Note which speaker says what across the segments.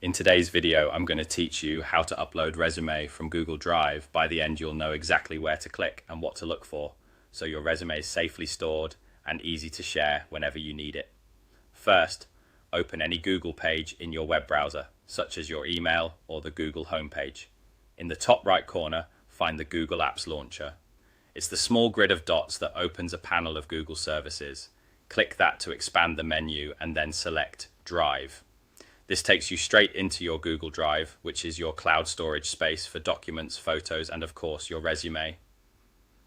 Speaker 1: In today's video, I'm going to teach you how to upload resume from Google Drive. By the end, you'll know exactly where to click and what to look for, so your resume is safely stored and easy to share whenever you need it. First, open any Google page in your web browser, such as your email or the Google homepage. In the top right corner, find the Google Apps Launcher. It's the small grid of dots that opens a panel of Google services. Click that to expand the menu and then select Drive. This takes you straight into your Google Drive, which is your cloud storage space for documents, photos, and of course your resume.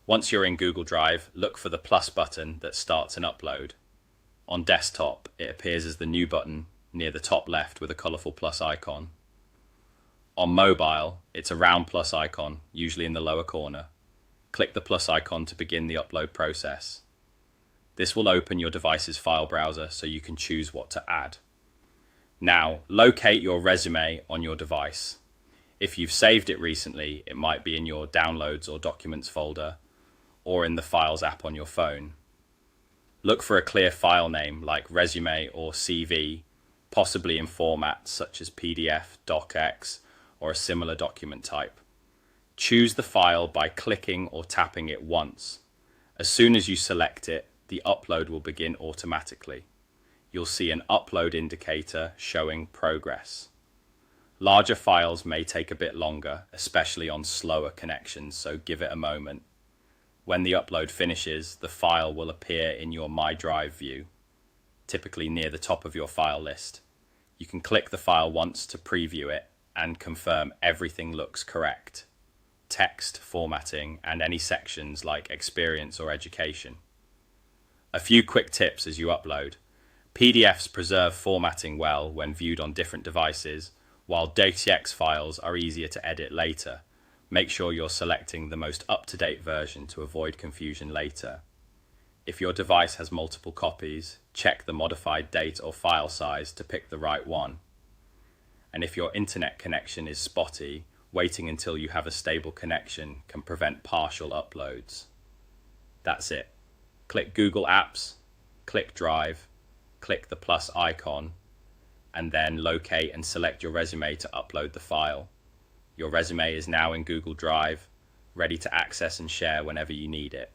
Speaker 1: Once you're in Google Drive, look for the plus button that starts an upload. On desktop, it appears as the new button near the top left with a colorful plus icon. On mobile, it's a round plus icon, usually in the lower corner. Click the plus icon to begin the upload process. This will open your device's file browser so you can choose what to add. Now, locate your resume on your device. If you've saved it recently, it might be in your Downloads or Documents folder, or in the Files app on your phone. Look for a clear file name like Resume or CV, possibly in formats such as PDF, DocX, or a similar document type. Choose the file by clicking or tapping it once. As soon as you select it, the upload will begin automatically. You'll see an upload indicator showing progress. Larger files may take a bit longer, especially on slower connections, so give it a moment. When the upload finishes, the file will appear in your My Drive view, typically near the top of your file list. You can click the file once to preview it and confirm everything looks correct. Text, formatting, and any sections like experience or education. A few quick tips as you upload. PDFs preserve formatting well when viewed on different devices, while DocX files are easier to edit later. Make sure you're selecting the most up-to-date version to avoid confusion later. If your device has multiple copies, check the modified date or file size to pick the right one. And if your internet connection is spotty, waiting until you have a stable connection can prevent partial uploads. That's it. Click Google Apps, click Drive, click the plus icon, and then locate and select your resume to upload the file. Your resume is now in Google Drive, ready to access and share whenever you need it.